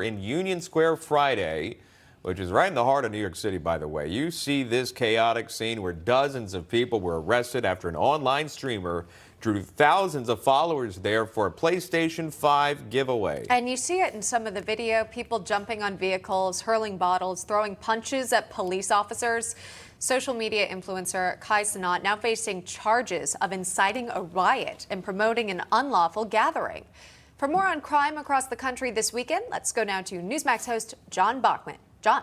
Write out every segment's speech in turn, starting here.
In Union Square Friday, which is right in the heart of New York City, by the way. You see this chaotic scene where dozens of people were arrested after an online streamer drew thousands of followers there for a PlayStation 5 giveaway. And you see it in some of the video, people jumping on vehicles, hurling bottles, throwing punches at police officers. Social media influencer Kai Cenat now facing charges of inciting a riot and promoting an unlawful gathering. For more on crime across the country this weekend, let's go now to Newsmax host John Bachman. John.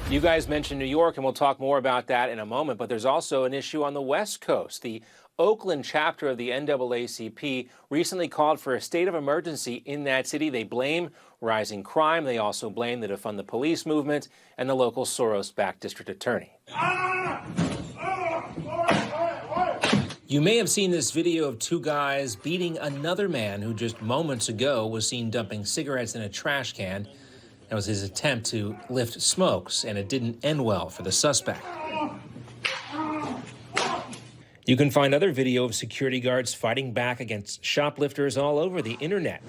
You guys mentioned New York, and we'll talk more about that in a moment, but there's also an issue on the West Coast. The Oakland chapter of the NAACP recently called for a state of emergency in that city. They blame rising crime. They also blame the Defund the Police movement and the local Soros-backed district attorney. You may have seen this video of two guys beating another man who just moments ago was seen dumping cigarettes in a trash can. That was his attempt to lift smokes, and it didn't end well for the suspect. You can find other video of security guards fighting back against shoplifters all over the internet.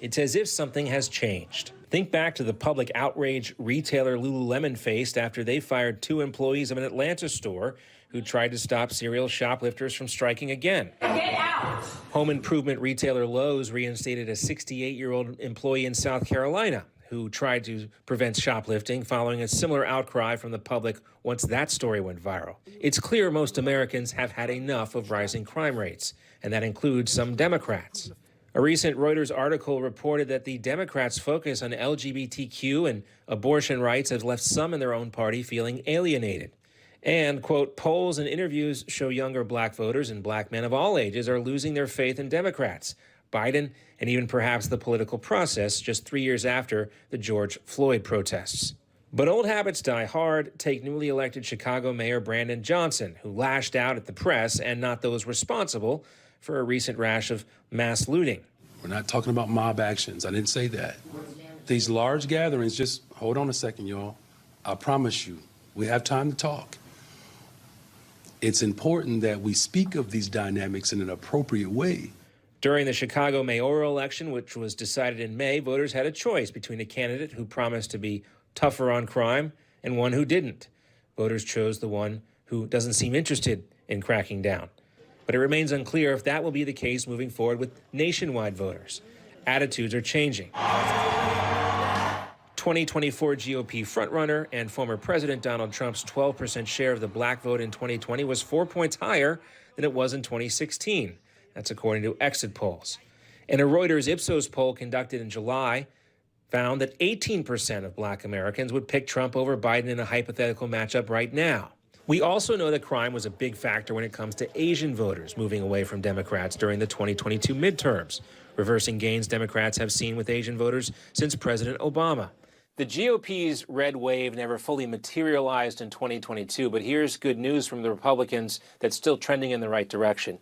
It's as if something has changed. Think back to the public outrage retailer Lululemon faced after they fired 2 employees of an Atlanta store who tried to stop serial shoplifters from striking again. Get out! Home improvement retailer Lowe's reinstated a 68-year-old employee in South Carolina who tried to prevent shoplifting following a similar outcry from the public once that story went viral. It's clear most Americans have had enough of rising crime rates, and that includes some Democrats. A recent Reuters article reported that the Democrats' focus on LGBTQ and abortion rights has left some in their own party feeling alienated. And, quote, polls and interviews show younger black voters and black men of all ages are losing their faith in Democrats, Biden, and even perhaps the political process just 3 years after the George Floyd protests. But old habits die hard. Take newly elected Chicago Mayor Brandon Johnson, who lashed out at the press and not those responsible for a recent rash of mass looting. We're not talking about mob actions. I didn't say that. These large gatherings, just hold on a second, y'all. I promise you, we have time to talk. It's important that we speak of these dynamics in an appropriate way. During the Chicago mayoral election, which was decided in May, voters had a choice between a candidate who promised to be tougher on crime and one who didn't. Voters chose the one who doesn't seem interested in cracking down. But it remains unclear if that will be the case moving forward with nationwide voters. Attitudes are changing. 2024 GOP frontrunner and former President Donald Trump's 12% share of the black vote in 2020 was 4 points higher than it was in 2016. That's according to exit polls. And a Reuters Ipsos poll conducted in July found that 18% of black Americans would pick Trump over Biden in a hypothetical matchup right now. We also know that crime was a big factor when it comes to Asian voters moving away from Democrats during the 2022 midterms, reversing gains Democrats have seen with Asian voters since President Obama. The GOP's red wave never fully materialized in 2022, but here's good news from the Republicans that's still trending in the right direction.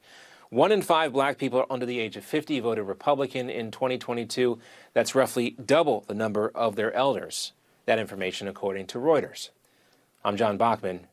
1 in 5 black people under the age of 50 voted Republican in 2022. That's roughly double the number of their elders. That information according to Reuters. I'm John Bachman.